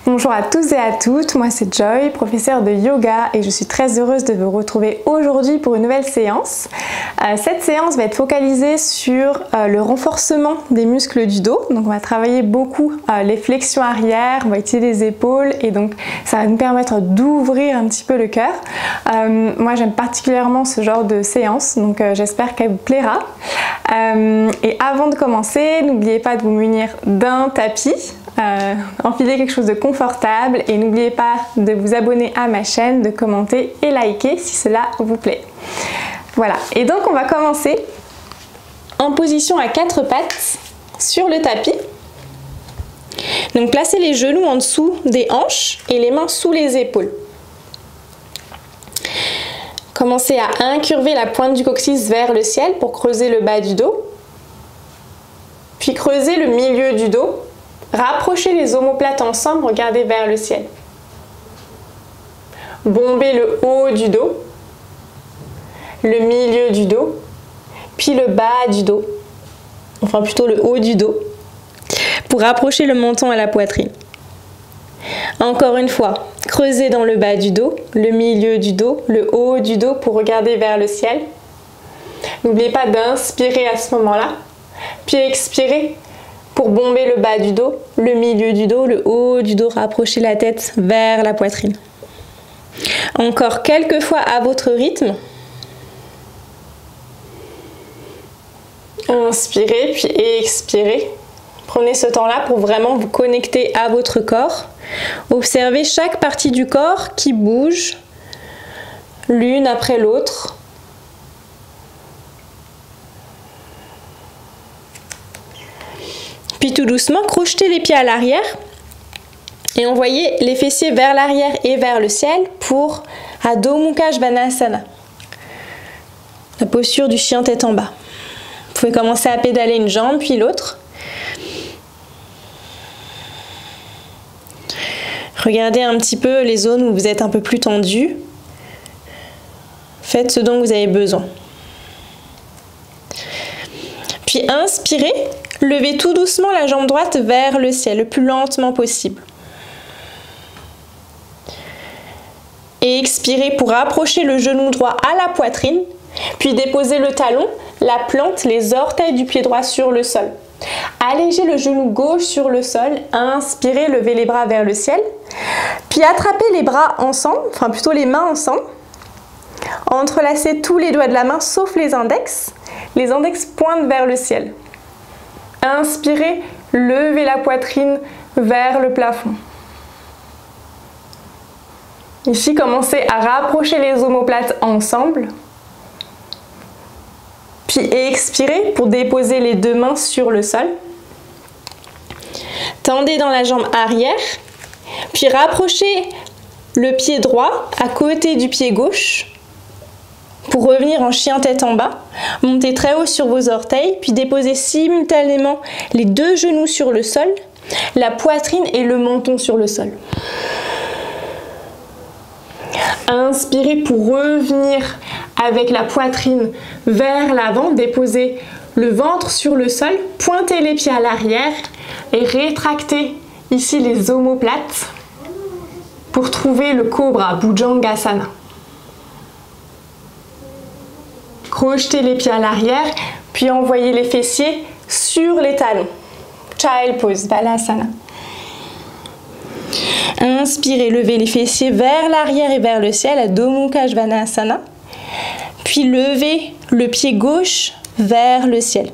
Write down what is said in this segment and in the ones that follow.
Bonjour à tous et à toutes, moi c'est Joy, professeure de yoga et je suis très heureuse de vous retrouver aujourd'hui pour une nouvelle séance. Cette séance va être focalisée sur le renforcement des muscles du dos. Donc on va travailler beaucoup les flexions arrière, on va utiliser les épaules et donc ça va nous permettre d'ouvrir un petit peu le cœur. Moi j'aime particulièrement ce genre de séance, donc j'espère qu'elle vous plaira. Et avant de commencer, n'oubliez pas de vous munir d'un tapis. Enfilez quelque chose de confortable et n'oubliez pas de vous abonner à ma chaîne, de commenter et liker si cela vous plaît. Voilà, et donc on va commencer en position à 4 pattes sur le tapis. Donc placez les genoux en dessous des hanches et les mains sous les épaules. Commencez à incurver la pointe du coccyx vers le ciel pour creuser le bas du dos. Puis creusez le milieu du dos. Rapprochez les omoplates ensemble, regardez vers le ciel. Bombez le haut du dos, le milieu du dos, puis le bas du dos, enfin plutôt le haut du dos, pour rapprocher le menton à la poitrine. Encore une fois, creusez dans le bas du dos, le milieu du dos, le haut du dos pour regarder vers le ciel. N'oubliez pas d'inspirer à ce moment-là, puis expirez. Pour bomber le bas du dos, le milieu du dos, le haut du dos, rapprochez la tête vers la poitrine. Encore quelques fois à votre rythme. Inspirez puis expirez. Prenez ce temps-là pour vraiment vous connecter à votre corps. Observez chaque partie du corps qui bouge l'une après l'autre. Puis tout doucement, crochetez les pieds à l'arrière et envoyez les fessiers vers l'arrière et vers le ciel pour Adho Mukha Svanasana. La posture du chien tête en bas. Vous pouvez commencer à pédaler une jambe puis l'autre. Regardez un petit peu les zones où vous êtes un peu plus tendu. Faites ce dont vous avez besoin. Puis inspirez. Levez tout doucement la jambe droite vers le ciel, le plus lentement possible. Et expirez pour rapprocher le genou droit à la poitrine, puis déposez le talon, la plante, les orteils du pied droit sur le sol. Allégez le genou gauche sur le sol, inspirez, levez les bras vers le ciel, puis attrapez les bras ensemble, enfin plutôt les mains ensemble. Entrelacez tous les doigts de la main sauf les index pointent vers le ciel. Inspirez, levez la poitrine vers le plafond. Ici, commencez à rapprocher les omoplates ensemble. Puis expirez pour déposer les deux mains sur le sol. Tendez dans la jambe arrière. Puis rapprochez le pied droit à côté du pied gauche. Pour revenir en chien tête en bas, montez très haut sur vos orteils, puis déposez simultanément les deux genoux sur le sol, la poitrine et le menton sur le sol. Inspirez pour revenir avec la poitrine vers l'avant, déposez le ventre sur le sol, pointez les pieds à l'arrière et rétractez ici les omoplates pour trouver le cobra, Bhujangasana. Crochetez les pieds à l'arrière, puis envoyez les fessiers sur les talons. Child Pose, Balasana. Inspirez, levez les fessiers vers l'arrière et vers le ciel, Adho Mukha Svanasana. Puis levez le pied gauche vers le ciel.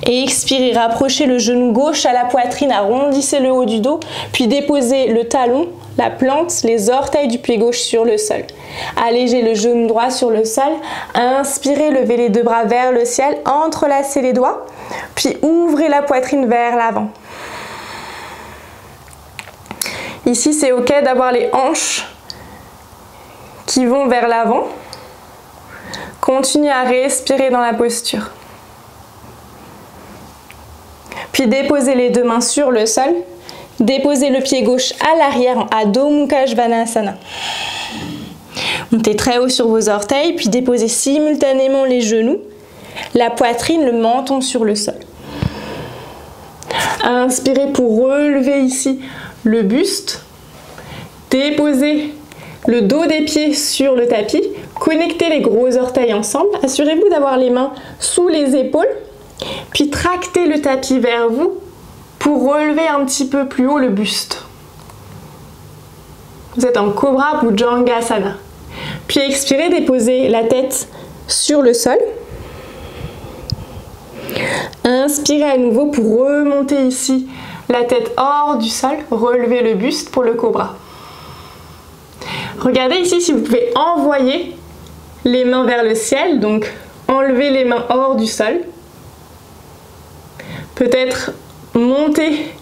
Et expirez, rapprochez le genou gauche à la poitrine, arrondissez le haut du dos, puis déposez le talon, la plante, les orteils du pied gauche sur le sol. Allégez le genou droit sur le sol. Inspirez, levez les deux bras vers le ciel, entrelacez les doigts, puis ouvrez la poitrine vers l'avant. Ici, c'est ok d'avoir les hanches qui vont vers l'avant. Continuez à respirer dans la posture. Puis déposez les deux mains sur le sol. Déposez le pied gauche à l'arrière en Adho Mukha Svanasana. Montez très haut sur vos orteils, puis déposez simultanément les genoux, la poitrine, le menton sur le sol. Inspirez pour relever ici le buste. Déposez le dos des pieds sur le tapis. Connectez les gros orteils ensemble. Assurez-vous d'avoir les mains sous les épaules. Puis tractez le tapis vers vous pour relever un petit peu plus haut le buste. Vous êtes en Cobra Bhujangasana. Puis expirez, déposez la tête sur le sol. Inspirez à nouveau pour remonter ici la tête hors du sol, relever le buste pour le cobra. Regardez ici si vous pouvez envoyer les mains vers le ciel, donc enlever les mains hors du sol. Peut-être monter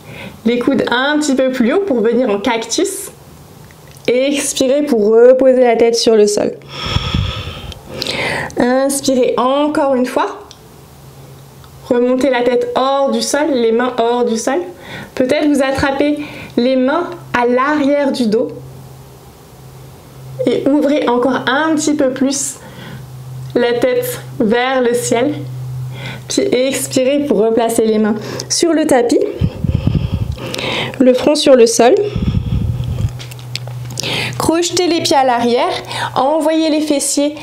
les coudes un petit peu plus haut pour venir en cactus. Et expirez pour reposer la tête sur le sol. Inspirez encore une fois. Remontez la tête hors du sol, les mains hors du sol. Peut-être vous attrapez les mains à l'arrière du dos. Et ouvrez encore un petit peu plus la tête vers le ciel. Puis expirez pour replacer les mains sur le tapis. Le front sur le sol. Crochetez les pieds à l'arrière. Envoyez les fessiers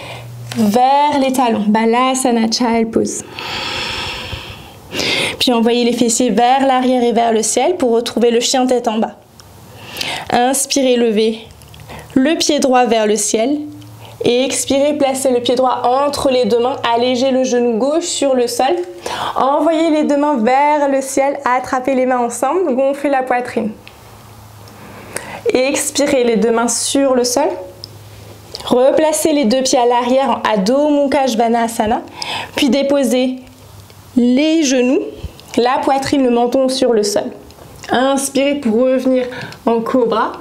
vers les talons. Balasana Child Pose. Puis envoyez les fessiers vers l'arrière et vers le ciel pour retrouver le chien tête en bas. Inspirez, levez le pied droit vers le ciel. Et expirez, placez le pied droit entre les deux mains. Allégez le genou gauche sur le sol. Envoyez les deux mains vers le ciel. Attrapez les mains ensemble. Gonflez la poitrine. Et expirez, les deux mains sur le sol. Replacez les deux pieds à l'arrière en Adho Mukha Svanasana. Puis déposez les genoux, la poitrine, le menton sur le sol. Inspirez pour revenir en cobra.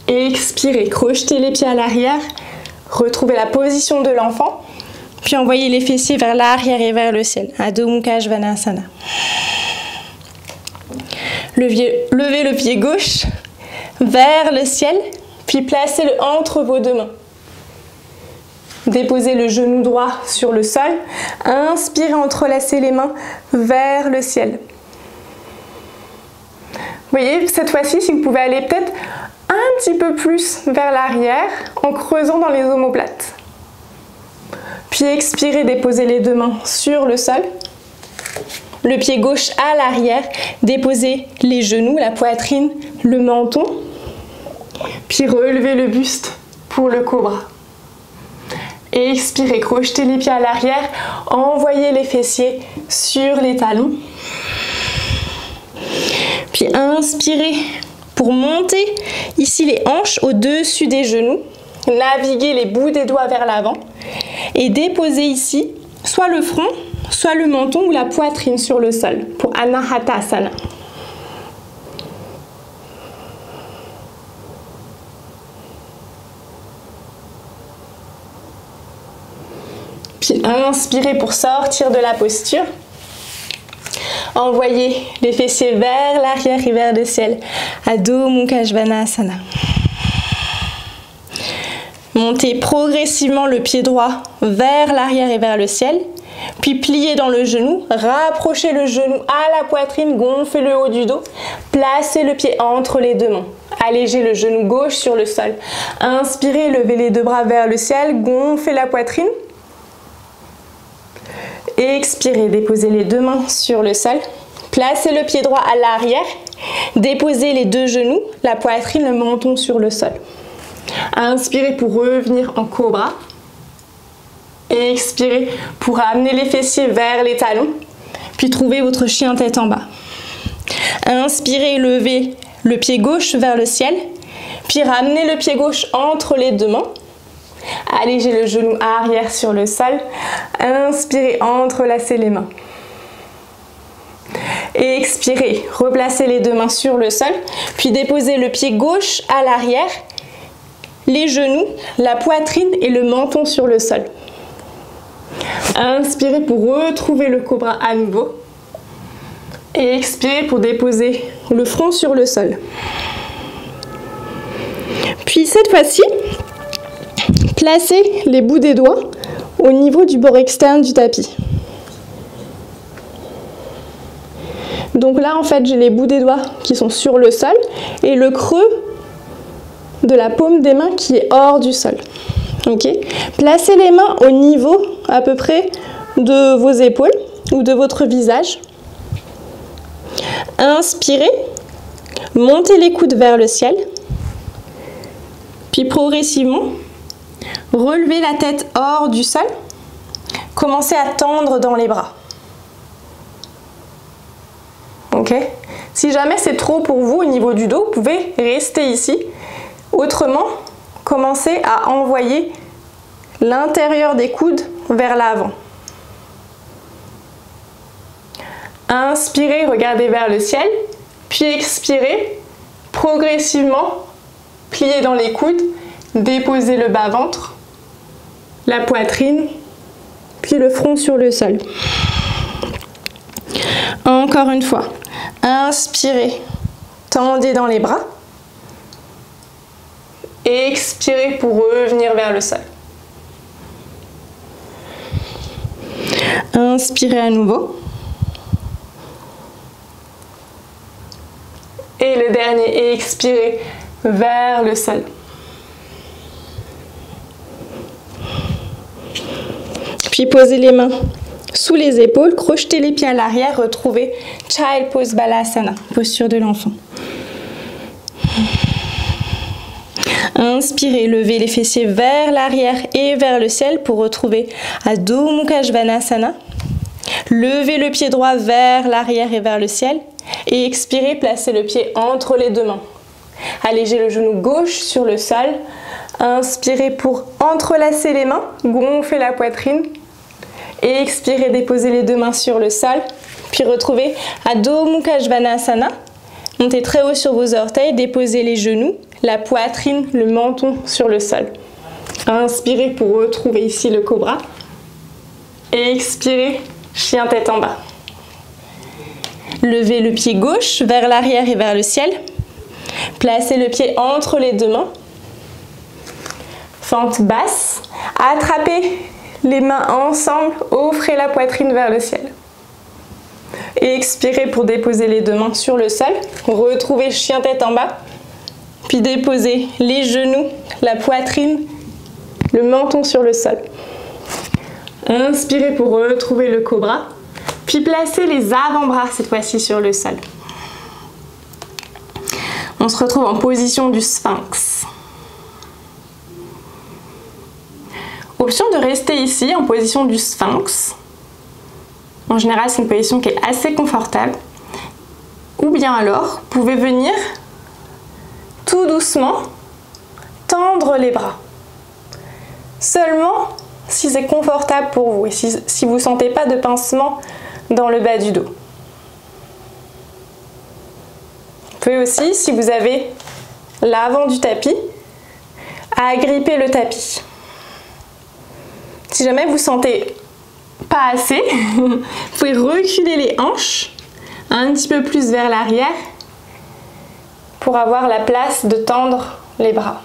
Expirez, crochetez les pieds à l'arrière. Retrouvez la position de l'enfant. Puis envoyez les fessiers vers l'arrière et vers le ciel. Adho Mukha Svanasana. Levez le pied gauche vers le ciel. Puis placez-le entre vos deux mains. Déposez le genou droit sur le sol. Inspirez, entrelacez les mains vers le ciel. Vous voyez, cette fois-ci, si vous pouvez aller peut-être un petit peu plus vers l'arrière en creusant dans les omoplates. Puis expirez, déposez les deux mains sur le sol. Le pied gauche à l'arrière. Déposez les genoux, la poitrine, le menton. Puis relevez le buste pour le cobra. Et expirez, crochetez les pieds à l'arrière, envoyez les fessiers sur les talons. Puis inspirez pour monter ici les hanches au-dessus des genoux. Naviguez les bouts des doigts vers l'avant. Et déposez ici soit le front, soit le menton ou la poitrine sur le sol pour Anahatasana. Puis inspirez pour sortir de la posture. Envoyez les fessiers vers l'arrière et vers le ciel. Adho Mukha Svanasana. Montez progressivement le pied droit vers l'arrière et vers le ciel. Puis pliez dans le genou. Rapprochez le genou à la poitrine. Gonflez le haut du dos. Placez le pied entre les deux mains. Allégez le genou gauche sur le sol. Inspirez, levez les deux bras vers le ciel. Gonflez la poitrine. Expirez, déposez les deux mains sur le sol. Placez le pied droit à l'arrière. Déposez les deux genoux, la poitrine, le menton sur le sol. Inspirez pour revenir en cobra. Expirez pour amener les fessiers vers les talons. Puis trouvez votre chien tête en bas. Inspirez, levez le pied gauche vers le ciel. Puis ramenez le pied gauche entre les deux mains. Allégez le genou arrière sur le sol. Inspirez, entrelacez les mains. Et expirez, replacez les deux mains sur le sol. Puis déposez le pied gauche à l'arrière, les genoux, la poitrine et le menton sur le sol. Inspirez pour retrouver le cobra à nouveau. Et expirez pour déposer le front sur le sol. Puis cette fois-ci, placez les bouts des doigts au niveau du bord externe du tapis. Donc là, en fait, j'ai les bouts des doigts qui sont sur le sol et le creux de la paume des mains qui est hors du sol. Ok. Placez les mains au niveau à peu près de vos épaules ou de votre visage. Inspirez, montez les coudes vers le ciel, puis progressivement, relevez la tête hors du sol, commencez à tendre dans les bras. Ok. Si jamais c'est trop pour vous au niveau du dos, vous pouvez rester ici. Autrement, commencez à envoyer l'intérieur des coudes vers l'avant. Inspirez, regardez vers le ciel, puis expirez, progressivement, pliez dans les coudes, déposez le bas-ventre, la poitrine, puis le front sur le sol. Encore une fois, inspirez, tendez dans les bras, et expirez pour revenir vers le sol. Inspirez à nouveau. Et le dernier, expirez vers le sol. Puis posez les mains sous les épaules, crochetez les pieds à l'arrière, retrouvez Child Pose Balasana, posture de l'enfant. Inspirez, levez les fessiers vers l'arrière et vers le ciel pour retrouver Adho Mukha Svanasana. Levez le pied droit vers l'arrière et vers le ciel. Et expirez, placez le pied entre les deux mains. Allégez le genou gauche sur le sol. Inspirez pour entrelacer les mains, gonflez la poitrine. Et expirez, déposez les deux mains sur le sol. Puis retrouvez Adho Mukha Svanasana. Montez très haut sur vos orteils, déposez les genoux, la poitrine, le menton sur le sol. Inspirez pour retrouver ici le cobra. Et expirez, chien tête en bas. Levez le pied gauche vers l'arrière et vers le ciel. Placez le pied entre les deux mains. Fente basse. Attrapez les mains ensemble, offrez la poitrine vers le ciel. Et expirez pour déposer les deux mains sur le sol. Retrouvez chien tête en bas. Puis déposez les genoux, la poitrine, le menton sur le sol. Inspirez pour retrouver le cobra. Puis placez les avant-bras cette fois-ci sur le sol. On se retrouve en position du sphinx. Option de rester ici en position du sphinx. En général, c'est une position qui est assez confortable. Ou bien alors, vous pouvez venir tout doucement tendre les bras. Seulement si c'est confortable pour vous et si vous ne sentez pas de pincement dans le bas du dos. Vous pouvez aussi, si vous avez l'avant du tapis, agripper le tapis. Si jamais vous ne sentez pas assez, vous pouvez reculer les hanches un petit peu plus vers l'arrière pour avoir la place de tendre les bras.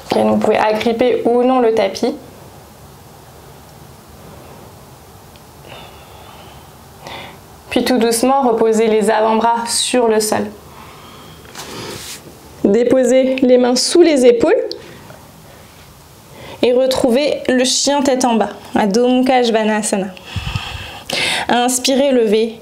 Okay, donc vous pouvez agripper ou non le tapis. Puis tout doucement, reposez les avant-bras sur le sol. Déposez les mains sous les épaules et retrouvez le chien tête en bas, Adho Mukha Svanasana. Inspirez, levez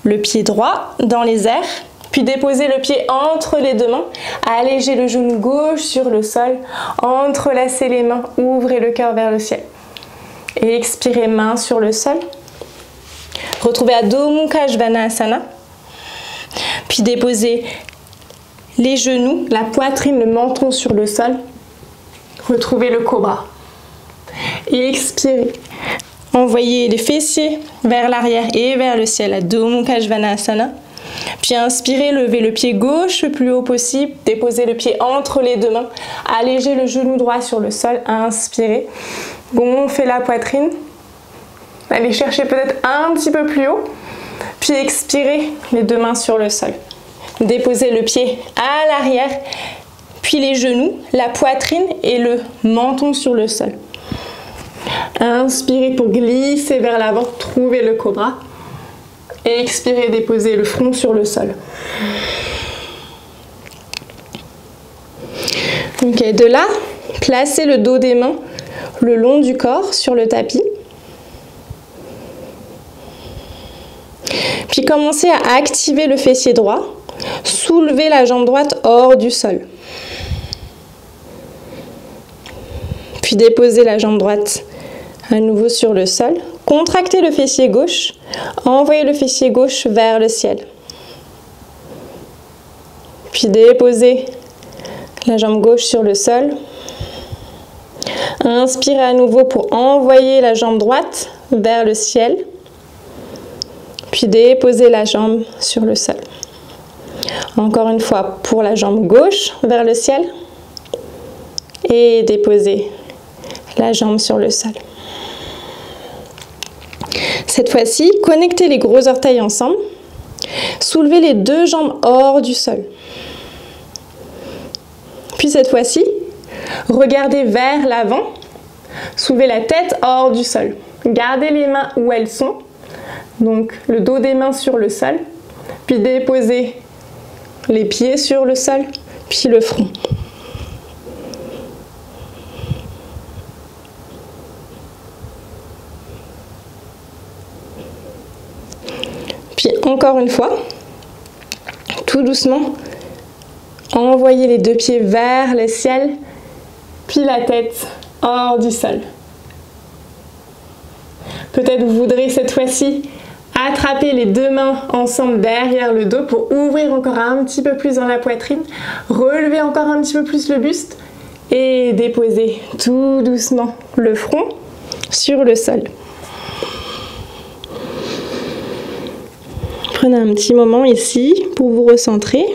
le pied droit dans les airs, puis déposez le pied entre les deux mains, allégez le genou gauche sur le sol, entrelacez les mains, ouvrez le cœur vers le ciel. Et expirez, main sur le sol. Retrouvez Adho Mukha Svanasana, puis déposez les genoux, la poitrine, le menton sur le sol. Retrouvez le cobra. Et expirez. Envoyez les fessiers vers l'arrière et vers le ciel, Adho Mukha Svanasana. Puis inspirez, levez le pied gauche le plus haut possible, déposez le pied entre les deux mains, allégez le genou droit sur le sol, inspirez, gonflez la poitrine, allez chercher peut-être un petit peu plus haut, puis expirez, les deux mains sur le sol. Déposez le pied à l'arrière, puis les genoux, la poitrine et le menton sur le sol. Inspirez pour glisser vers l'avant, trouvez le cobra. Et expirez, déposez le front sur le sol. Ok, de là, placez le dos des mains le long du corps sur le tapis. Puis commencez à activer le fessier droit. Soulevez la jambe droite hors du sol. Puis déposez la jambe droite à nouveau sur le sol. Contractez le fessier gauche. Envoyez le fessier gauche vers le ciel. Puis déposez la jambe gauche sur le sol. Inspirez à nouveau pour envoyer la jambe droite vers le ciel. Puis déposez la jambe sur le sol. Encore une fois pour la jambe gauche vers le ciel. Et déposez la jambe sur le sol. Cette fois-ci, connectez les gros orteils ensemble. Soulevez les deux jambes hors du sol. Puis cette fois-ci, regardez vers l'avant. Soulevez la tête hors du sol. Gardez les mains où elles sont. Donc le dos des mains sur le sol. Puis déposez les pieds sur le sol. Puis le front. Puis encore une fois, tout doucement, envoyez les deux pieds vers le ciel, puis la tête hors du sol. Peut-être vous voudrez cette fois-ci attraper les deux mains ensemble derrière le dos pour ouvrir encore un petit peu plus dans la poitrine, relever encore un petit peu plus le buste et déposer tout doucement le front sur le sol. Prenez un petit moment ici pour vous recentrer.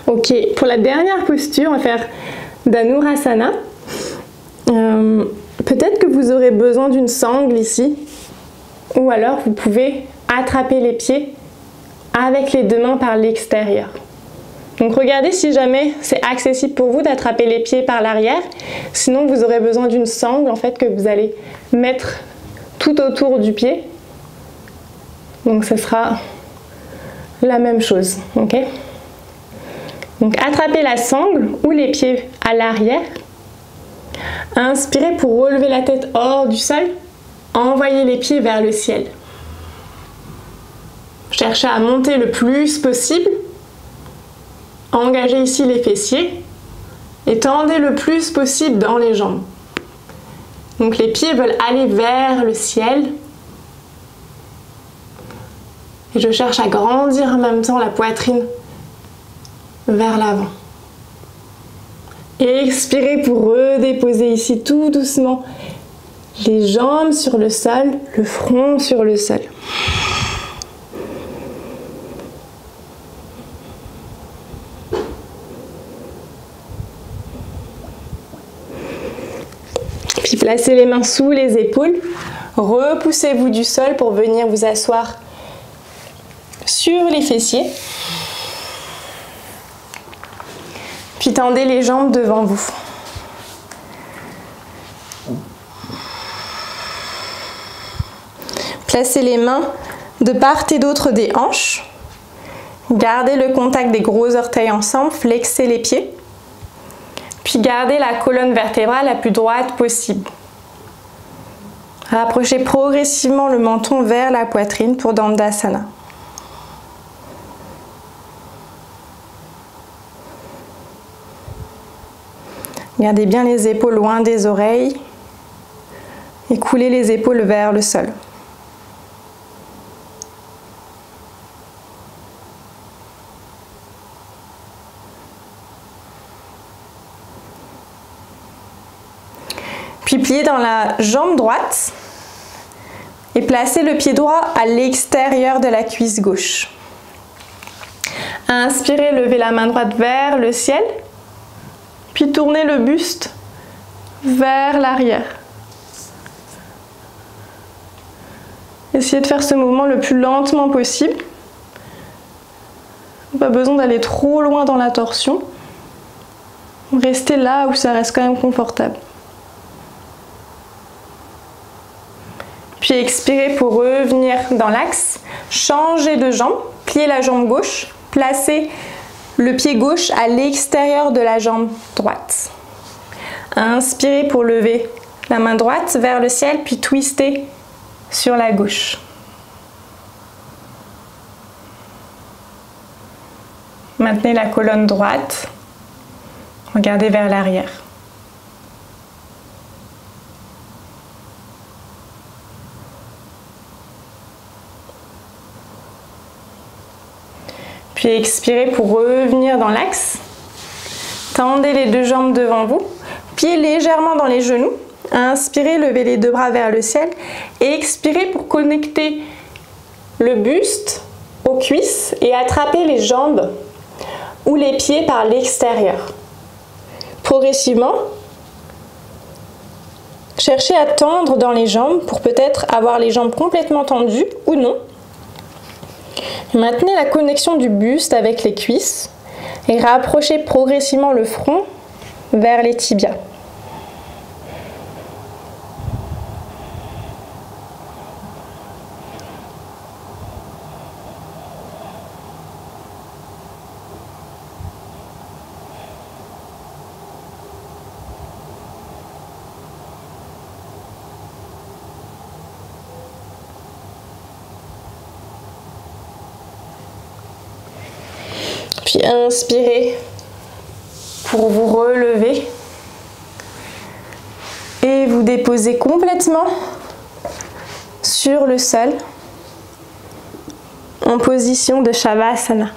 Ok, pour la dernière posture, on va faire Dhanurasana. Peut-être que vous aurez besoin d'une sangle ici, ou alors vous pouvez attraper les pieds avec les deux mains par l'extérieur. Donc regardez si jamais c'est accessible pour vous d'attraper les pieds par l'arrière. Sinon vous aurez besoin d'une sangle en fait que vous allez mettre tout autour du pied. Donc ce sera la même chose. Ok ? Donc attrapez la sangle ou les pieds à l'arrière. Inspirez pour relever la tête hors du sol. Envoyez les pieds vers le ciel. Cherchez à monter le plus possible. Engagez ici les fessiers et tendez le plus possible dans les jambes. Donc les pieds veulent aller vers le ciel. Et je cherche à grandir en même temps la poitrine vers l'avant. Expirez pour redéposer ici tout doucement les jambes sur le sol, le front sur le sol. Puis placez les mains sous les épaules. Repoussez-vous du sol pour venir vous asseoir sur les fessiers. Puis tendez les jambes devant vous. Placez les mains de part et d'autre des hanches. Gardez le contact des gros orteils ensemble, flexez les pieds. Puis gardez la colonne vertébrale la plus droite possible. Rapprochez progressivement le menton vers la poitrine pour Dandasana. Gardez bien les épaules loin des oreilles et coulez les épaules vers le sol. Puis pliez dans la jambe droite et placez le pied droit à l'extérieur de la cuisse gauche. Inspirez, levez la main droite vers le ciel. Puis tournez le buste vers l'arrière. Essayez de faire ce mouvement le plus lentement possible. Pas besoin d'aller trop loin dans la torsion. Restez là où ça reste quand même confortable. Puis expirez pour revenir dans l'axe. Changez de jambe, pliez la jambe gauche, placez le pied gauche à l'extérieur de la jambe droite. Inspirez pour lever la main droite vers le ciel, puis twistez sur la gauche. Maintenez la colonne droite. Regardez vers l'arrière. Puis expirez pour revenir dans l'axe. Tendez les deux jambes devant vous. Pieds légèrement dans les genoux. Inspirez, levez les deux bras vers le ciel. Et expirez pour connecter le buste aux cuisses et attraper les jambes ou les pieds par l'extérieur. Progressivement, cherchez à tendre dans les jambes pour peut-être avoir les jambes complètement tendues ou non. Maintenez la connexion du buste avec les cuisses et rapprochez progressivement le front vers les tibias. Puis inspirez pour vous relever et vous déposer complètement sur le sol en position de Shavasana.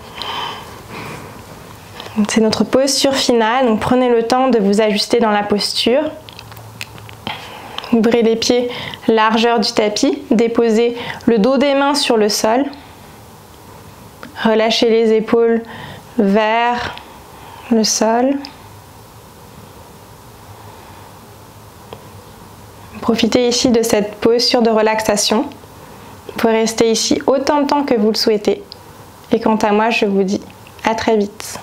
C'est notre posture finale, donc prenez le temps de vous ajuster dans la posture. Ouvrez les pieds largeur du tapis, déposez le dos des mains sur le sol. Relâchez les épaules vers le sol. Profitez ici de cette posture de relaxation. Vous pouvez rester ici autant de temps que vous le souhaitez. Et quant à moi, je vous dis à très vite.